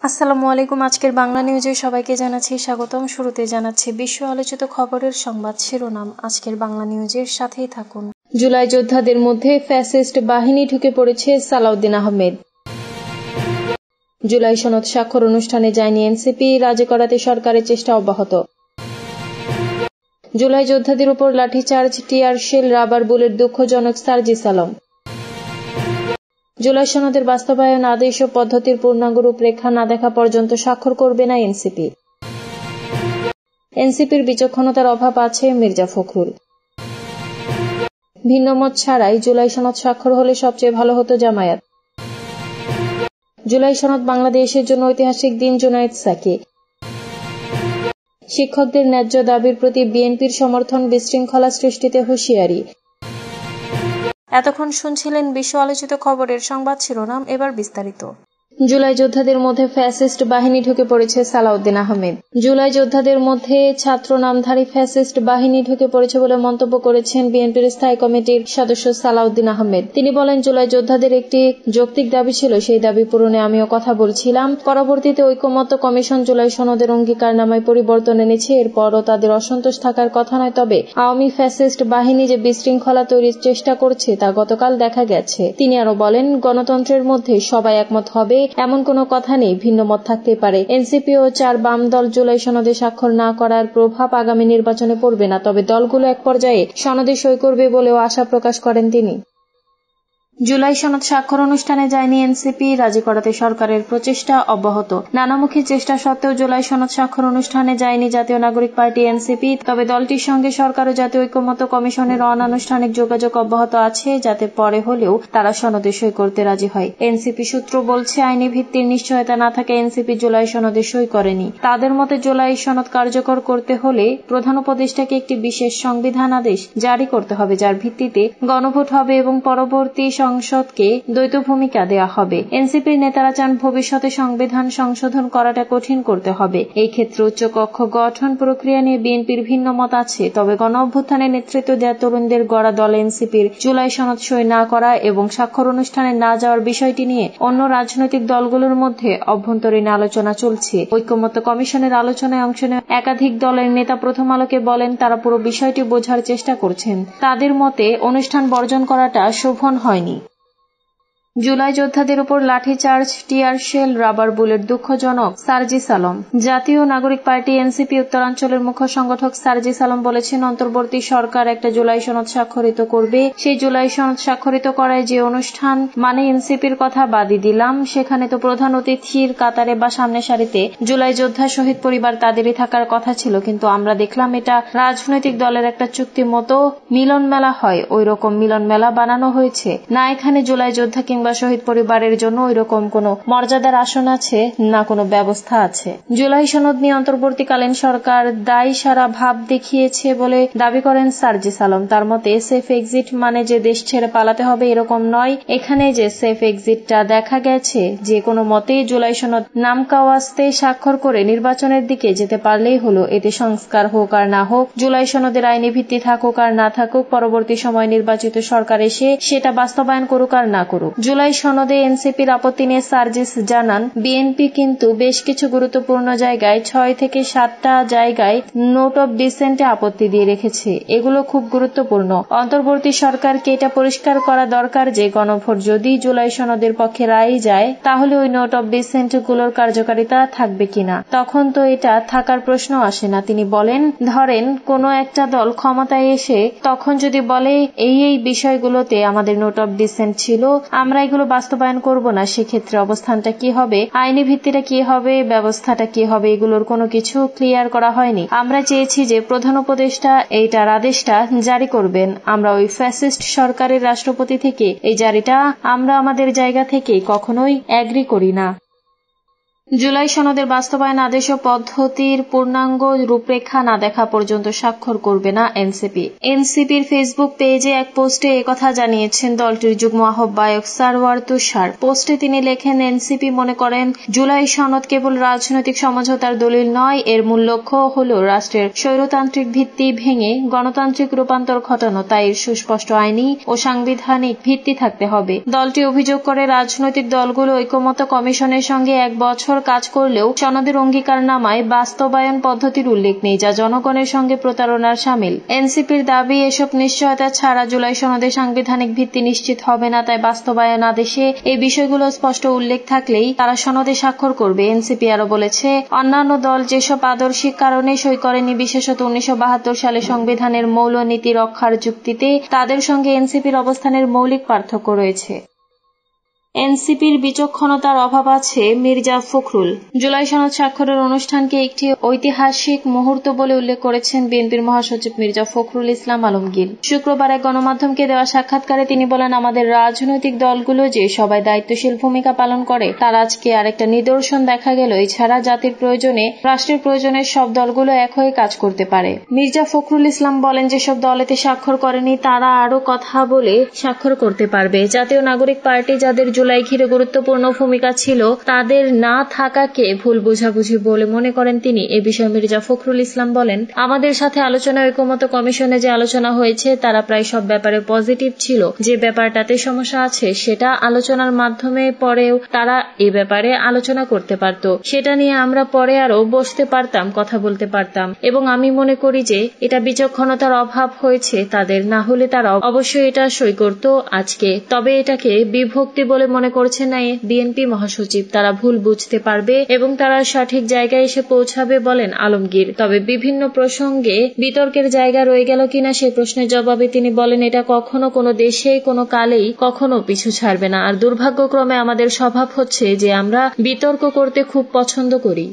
আসসালামু আলাইকুম। আজকের বাংলা নিউজে সবাইকে জানাচ্ছি স্বাগতম। শুরুতে জানাচ্ছি বিশ্ব আলোচিত খবরের সংবাদ শিরোনাম। আজকের বাংলা নিউজের সাথেই থাকুন। জুলাই যোদ্ধাদের মধ্যে ফ্যাসিস্ট বাহিনী ঢুকে পড়েছে, সালাউদ্দিন আহমেদ। জুলাই সনদ স্বাক্ষর অনুষ্ঠানে যায়নি এনসিপি, রাজি করাতে সরকারের চেষ্টা অব্যাহত। জুলাই যোদ্ধাদের উপর লাঠিচার্জ, টিয়ার শেল, রাবার বুলেট দুঃখজনক, সার্জিস আলম। জুলাই সনদের বাস্তবায়ন আদেশ ও পদ্ধতির পূর্ণাঙ্গ রূপরেখা না দেখা পর্যন্ত স্বাক্ষর করবে না এনসিপি। এনসিপির বিচক্ষণতার অভাব আছে, মির্জা ফখরুল। ভিন্নমত ছাড়াই জুলাই সনদ স্বাক্ষর হলে সবচেয়ে ভালো হতো জামায়াত। জুলাই সনদ বাংলাদেশের জন্য ঐতিহাসিক দিন, জুনায়েদ সাকি। শিক্ষকদের ন্যায্য দাবির প্রতি বিএনপির সমর্থন, বিশৃঙ্খলা সৃষ্টিতে হুঁশিয়ারি। এতক্ষণ শুনছিলেন বিশ্ব আলোচিত খবরের সংবাদ শিরোনাম, এবার বিস্তারিত। জুলাই যোদ্ধাদের মধ্যে ফ্যাসিস্ট বাহিনী ঢুকে পড়েছে, সালাউদ্দিন আহমেদ। জুলাই যোদ্ধাদের মধ্যে ছাত্র নামধারী ফ্যাসিস্ট বাহিনী ঢুকে পড়েছে বলে মন্তব্য করেছেন বিএনপির স্থায়ী কমিটির সদস্য সালাউদ্দিন আহমেদ। তিনি বলেন, জুলাই যোদ্ধাদের একটি যৌক্তিক দাবি ছিল, সেই দাবি পূরণে আমিও কথা বলছিলাম। পরবর্তীতে ঐকমত্য কমিশন জুলাই সনদের অঙ্গীকারনামায় পরিবর্তন এনেছে, এরপরও তাদের অসন্তোষ থাকার কথা নয়। তবে আওয়ামী ফ্যাসিস্ট বাহিনী যে বিশৃঙ্খলা তৈরির চেষ্টা করছে তা গতকাল দেখা গেছে। তিনি আরো বলেন, গণতন্ত্রের মধ্যে সবাই একমত হবে এমন কোনো কথা নেই, ভিন্ন মত থাকতে পারে। এনসিপি ও 4 বাম দল জুলাই সনদে স্বাক্ষর না করার প্রভাব আগামী নির্বাচনে পড়বে না, তবে দলগুলো এক পর্যায়ে সনদে সই করবে বলেও আশা প্রকাশ করেন তিনি। জুলাই সনদ স্বাক্ষর অনুষ্ঠানে যায়নি এনসিপি, রাজি করাতে সরকারের প্রচেষ্টা অব্যাহত। নানামুখী চেষ্টা সত্ত্বেও জুলাই সনদ স্বাক্ষর অনুষ্ঠানে যায়নি জাতীয় নাগরিক পার্টি এনসিপি, তবে দলটির সঙ্গে সরকার ও জাতীয় ঐকমত্য কমিশনের অনানুষ্ঠানিক যোগাযোগ অব্যাহত আছে, যাতে পরে হলেও তারা সনদে সই করতে রাজি হয়। এনসিপি সূত্র বলছে, আইনি ভিত্তির নিশ্চয়তা না থাকে এনসিপি জুলাই সনদে সই করেনি। তাদের মতে জুলাই সনদ কার্যকর করতে হলে প্রধান উপদেষ্টাকে একটি বিশেষ সংবিধান আদেশ জারি করতে হবে, যার ভিত্তিতে গণভোট হবে এবং পরবর্তী সংসদকে দ্বৈত ভূমিকা দেয়া হবে। এনসিপির নেতারা চান ভবিষ্যতে সংবিধান সংশোধন করাটা কঠিন করতে হবে। এই ক্ষেত্রে উচ্চকক্ষ গঠন প্রক্রিয়া নিয়ে বিএনপির ভিন্ন মত আছে, তবে গণ অভ্যুত্থানে নেতৃত্ব দেয়া তরুণদের গড়া দল এনসিপির জুলাই সনদ সই না করা এবং স্বাক্ষর অনুষ্ঠানে না যাওয়ার বিষয়টি নিয়ে অন্য রাজনৈতিক দলগুলোর মধ্যে অভ্যন্তরীণ আলোচনা চলছে। ঐকমত্য কমিশনের আলোচনায় অংশ নেওয়া একাধিক দলের নেতা প্রথম আলোকে বলেন, তারা পুরো বিষয়টি বোঝার চেষ্টা করছেন। তাদের মতে অনুষ্ঠান বর্জন করাটা শোভন হয়নি। জুলাই যোদ্ধাদের উপর লাঠিচার্জ, টিয়ার শেল, রাবার বুলেট দুঃখজনক, সার্জিস আলম। জাতীয় নাগরিক পার্টি এনসিপি উত্তরাঞ্চলের মুখ্য সংগঠক সার্জিস আলম বলেছেন, অন্তর্বর্তী সরকার একটা জুলাই সনদ স্বাক্ষরিত করবে। সেই জুলাই সনদ স্বাক্ষরিত করায় যে অনুষ্ঠান মানে এনসিপির কথা বাদই দিলাম, সেখানে তো প্রধান অতিথির কাতারে বা সামনে সারিতে জুলাই যোদ্ধা শহীদ পরিবার তাদেরই থাকার কথা ছিল, কিন্তু আমরা দেখলাম এটা রাজনৈতিক দলের একটা চুক্তি মতো মিলন মেলা হয়, ওই রকম মিলন মেলা বানানো হয়েছে। না এখানে জুলাই যোদ্ধা কিংবা শহীদ পরিবারের জন্য ওইরকম কোনো মর্যাদার আসন আছে, না কোনো ব্যবস্থা আছে। জুলাই সনদ নিয়ে অন্তর্বর্তীকালীন সরকার দায়ী সারা ভাব দেখিয়েছে বলে দাবি করেন সার্জিস আলম। তার মতে সেফ এক্সিট মানে যে দেশ ছেড়ে পালাতে হবে এরকম নয়। এখানে যে সেফ এক্সিটটা দেখা গেছে, যে কোনো মতেই জুলাই সনদ নামকাওয়াস্তে স্বাক্ষর করে নির্বাচনের দিকে যেতে পারলেই হলো। এতে সংস্কার হোক আর না হোক, জুলাই সনদের আইনি ভিত্তি থাকুক আর না থাকুক, পরবর্তী সময় নির্বাচিত সরকার এসে সেটা বাস্তবায়ন করুক আর না করুক। জুলাই সনদে এনসিপির আপত্তি নিয়ে সার্জিস জানান, বিএনপি কিন্তু বেশ কিছু গুরুত্বপূর্ণ জায়গায় 6 থেকে 7টা জায়গায় নোট অব ডিসেন্টে আপত্তি দিয়ে রেখেছে। এগুলো খুব গুরুত্বপূর্ণ। অন্তর্বর্তী সরকারকে এটা পরিষ্কার করা দরকার যে গণভোট যদি জুলাই সনদের পক্ষে রায় যায়, তাহলে ওই নোট অব ডিসেন্ট গুলোর কার্যকারিতা থাকবে কিনা, তখন তো এটা থাকার প্রশ্ন আসে না। তিনি বলেন, ধরেন কোন একটা দল ক্ষমতায় এসে তখন যদি বলে এই বিষয়গুলোতে আমাদের নোট অব ডিসেন্ট ছিল, আমরা এগুলো বাস্তবায়ন করব না, সেক্ষেত্রে অবস্থানটা কি হবে, আইনি ভিত্তিটা কি হবে, ব্যবস্থাটা কি হবে, এগুলোর কোনো কিছু ক্লিয়ার করা হয়নি। আমরা চেয়েছি যে প্রধান উপদেষ্টা এইটার আদেশটা জারি করবেন। আমরা ওই ফ্যাসিস্ট সরকারের রাষ্ট্রপতি থেকে এই জারিটা আমরা আমাদের জায়গা থেকে কখনোই এগ্রি করি না। জুলাই সনদের বাস্তবায়ন আদেশ ও পদ্ধতির পূর্ণাঙ্গ রূপরেখা না দেখা পর্যন্ত স্বাক্ষর করবে না এনসিপি। এনসিপির ফেসবুক পেজে এক পোস্টে একথা জানিয়েছেন দলটির যুগ্ম আহ্বায়ক সারওয়ার তুষার। পোস্টে তিনি লেখেন, এনসিপি মনে করেন জুলাই সনদ কেবল রাজনৈতিক সমঝোতার দলিল নয়, এর মূল লক্ষ্য হল রাষ্ট্রের স্বৈরতান্ত্রিক ভিত্তি ভেঙে গণতান্ত্রিক রূপান্তর ঘটানো। তাই এর সুস্পষ্ট আইনি ও সাংবিধানিক ভিত্তি থাকতে হবে। দলটি অভিযোগ করে রাজনৈতিক দলগুলো ঐকমত্য কমিশনের সঙ্গে 1 বছর কাজ করলেও সনদের অঙ্গীকারনামায় বাস্তবায়ন পদ্ধতির উল্লেখ নেই, যা জনগণের সঙ্গে প্রতারণার শামিল। এনসিপির দাবি, এসব নিশ্চয়তা ছাড়া জুলাই সনদে সাংবিধানিক ভিত্তি নিশ্চিত হবে না, তাই বাস্তবায়ন আদেশে এই বিষয়গুলো স্পষ্ট উল্লেখ থাকলেই তারা সনদে স্বাক্ষর করবে। এনসিপি আরো বলেছে, অন্যান্য দল যেসব আদর্শিক কারণে সই করেনি, বিশেষত 1972 সালে সংবিধানের মৌলনীতি রক্ষার যুক্তিতে, তাদের সঙ্গে এনসিপির অবস্থানের মৌলিক পার্থক্য রয়েছে। এনসিপির বিচক্ষণতার অভাব আছে মির্জা ফখরুল। জুলাই সনদ স্বাক্ষরের অনুষ্ঠানকে একটি ঐতিহাসিক মুহূর্ত বলে উল্লেখ করেছেন বিএনপির মহাসচিব মির্জা ফখরুল ইসলাম আলমগীর। শুক্রবার এক গণমাধ্যমকে দেওয়া সাক্ষাৎকারে তিনি বলেন, আমাদের রাজনৈতিক দলগুলো যে সবাই দায়িত্বশীল ভূমিকা পালন করে তার আজকে আরেকটা নিদর্শন দেখা গেল। এছাড়া জাতির প্রয়োজনে, রাষ্ট্রের প্রয়োজনে সব দলগুলো এক হয়ে কাজ করতে পারে। মির্জা ফখরুল ইসলাম বলেন, যেসব দল এতে স্বাক্ষর করেনি তারা আরো কথা বলে স্বাক্ষর করতে পারবে। জাতীয় নাগরিক পার্টি, যাদের জুলাই ঘিরে গুরুত্বপূর্ণ ভূমিকা ছিল, তাদের না থাকাকে ভুল বোঝাবুঝি বলে মনে করেন তিনি। এ বিষয়ে মির্জা ফখরুল ইসলাম বলেন, আমাদের সাথে আলোচনা ঐকমত্য কমিশনে যে আলোচনা হয়েছে তারা প্রায় সব ব্যাপারে পজিটিভ ছিল। যে ব্যাপারটাতে সমস্যা আছে সেটা আলোচনার মাধ্যমে পরেও তারা এ ব্যাপারে আলোচনা করতে পারত, সেটা নিয়ে আমরা পরে আরো বসতে পারতাম, কথা বলতে পারতাম। এবং আমি মনে করি যে এটা বিচক্ষণতার অভাব হয়েছে তাদের, না হলে তারা অবশ্যই এটা সই করত আজকে। তবে এটাকে বিভক্তি বলে মনে করছে না বিএনপি মহাসচিব, তারা ভুল বুঝতে পারবে এবং তারা সঠিক জায়গায় এসে পৌঁছাবে বলেন আলমগীর। তবে বিভিন্ন প্রসঙ্গে বিতর্কের জায়গা রয়ে গেল কিনা সে প্রশ্নের জবাবে তিনি বলেন, এটা কখনো কোনো দেশে কোনো কালেই কখনো পিছু ছাড়বে না। আর দুর্ভাগ্যক্রমে আমাদের স্বভাব হচ্ছে যে আমরা বিতর্ক করতে খুব পছন্দ করি।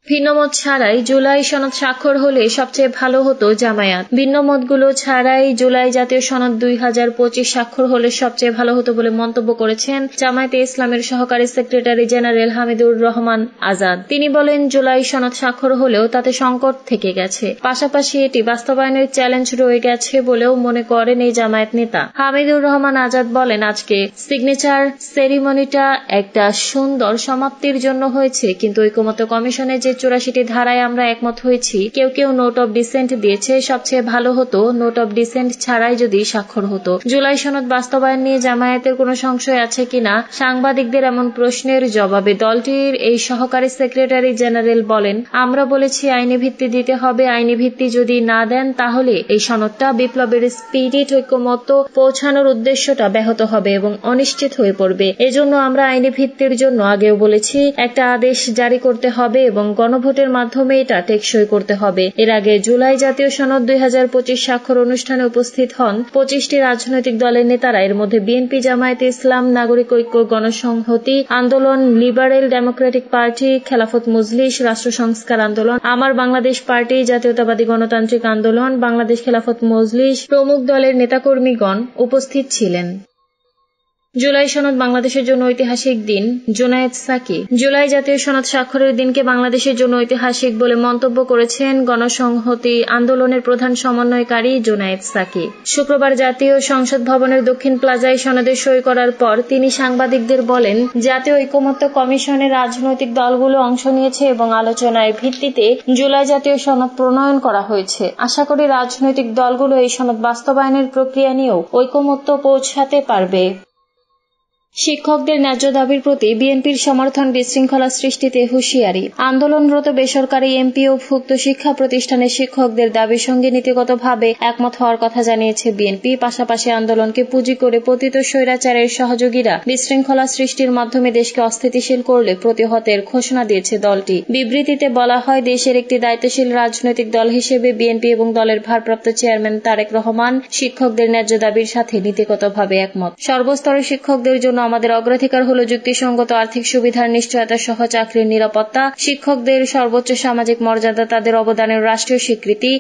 ভিন্নমত ছাড়াই জুলাই সনদ স্বাক্ষর হলে সবচেয়ে ভালো হতো জামায়াত। ভিন্নমতগুলো ছাড়াই জুলাই জাতীয় সনদ 2025 স্বাক্ষর হলে সবচেয়ে ভালো হতো বলে মন্তব্য করেছেন জামায়াতে ইসলামের সহকারী সেক্রেটারি জেনারেল হামিদুর রহমান আজাদ। তিনি বলেন, জুলাই সনদ স্বাক্ষর হলেও তাতে সংকট থেকে গেছে, পাশাপাশি এটি বাস্তবায়নের চ্যালেঞ্জ রয়ে গেছে বলেও মনে করেন এই জামায়াত নেতা। হামিদুর রহমান আজাদ বলেন, আজকে সিগনেচার সেরিমনিটা একটা সুন্দর সমাপ্তির জন্য হয়েছে, কিন্তু ঐকমত্য কমিশনে যে 84টি ধারায় আমরা একমত হয়েছি, কেউ কেউ নোট অব ডিসেন্ট দিয়েছে। সবচেয়ে ভালো হতো নোট অব ডিসেন্ট ছাড়াই যদি স্বাক্ষর হতো। জুলাই সনদ বাস্তবায়ন নিয়ে জামায়াতের কোনো সংশয় আছে কিনা সাংবাদিকদের এমন প্রশ্নের জবাবে দলটির এই সহকারী সেক্রেটারি জেনারেল বলেন, আমরা বলেছি আইনি ভিত্তি দিতে হবে। আইনি ভিত্তি যদি না দেন তাহলে এই সনদটা বিপ্লবের স্পিরিট ঐকমত্য পৌঁছানোর উদ্দেশ্যটা ব্যাহত হবে এবং অনিশ্চিত হয়ে পড়বে। এজন্য আমরা আইনি ভিত্তির জন্য আগেও বলেছি একটা আদেশ জারি করতে হবে এবং গণভোটের মাধ্যমে এটা টেকসই করতে হবে। এর আগে জুলাই জাতীয় সনদ 2025 স্বাক্ষর অনুষ্ঠানে উপস্থিত হন 25টি রাজনৈতিক দলের নেতারা। এর মধ্যে বিএনপি, জামায়াতে ইসলাম, নাগরিক ঐক্য গণসংহতি আন্দোলন, liberal Democratic party, Khelafat Majlis, রাষ্ট্র সংস্কার আন্দোলন, আমার বাংলাদেশ পার্টি, জাতীয়তাবাদী গণতান্ত্রিক আন্দোলন, বাংলাদেশ খেলাফত মজলিস প্রমুখ দলের নেতাকর্মীগণ উপস্থিত ছিলেন। জুলাই সনদ বাংলাদেশের জন্য ঐতিহাসিক দিন, জুনায়েদ সাকি। জুলাই জাতীয় সনদ স্বাক্ষরের দিনকে বাংলাদেশের জন্য ঐতিহাসিক বলে মন্তব্য করেছেন গণসংহতি আন্দোলনের প্রধান সমন্বয়কারী জুনায়েদ সাকি। শুক্রবার জাতীয় সংসদ ভবনের দক্ষিণ প্লাজায় সনদে সই করার পর তিনি সাংবাদিকদের বলেন, জাতীয় ঐকমত্য কমিশনের রাজনৈতিক দলগুলো অংশ নিয়েছে এবং আলোচনার ভিত্তিতে জুলাই জাতীয় সনদ প্রণয়ন করা হয়েছে। আশা করি রাজনৈতিক দলগুলো এই সনদ বাস্তবায়নের প্রক্রিয়া নিয়েও ঐকমত্য পৌঁছাতে পারবে। শিক্ষকদের ন্যায্য দাবির প্রতি বিএনপির সমর্থন বিশৃঙ্খলা সৃষ্টিতে হুঁশিয়ারি। আন্দোলনরত বেসরকারি এমপি ও ভুক্ত শিক্ষা প্রতিষ্ঠানের শিক্ষকদের দাবির সঙ্গে নীতিগতভাবে একমত হওয়ার কথা জানিয়েছে বিএনপি। পাশাপাশি আন্দোলনকে পুঁজি করে পতিত স্বৈরাচারের সহযোগীরা বিশৃঙ্খলা সৃষ্টির মাধ্যমে দেশকে অস্থিতিশীল করলে প্রতিহতের ঘোষণা দিয়েছে দলটি। বিবৃতিতে বলা হয়, দেশের একটি দায়িত্বশীল রাজনৈতিক দল হিসেবে বিএনপি এবং দলের ভারপ্রাপ্ত চেয়ারম্যান তারেক রহমান শিক্ষকদের ন্যায্য দাবির সাথে নীতিগতভাবে একমত। সর্বস্তরের শিক্ষকদের জন্য আমাদের অগ্রাধিকার হল যুক্তিসঙ্গত আর্থিক সুবিধার নিশ্চয়তা সহ চাকরির নিরাপত্তা, শিক্ষকদের সর্বোচ্চ সামাজিক মর্যাদা, তাদের অবদানের রাষ্ট্রীয় স্বীকৃতি।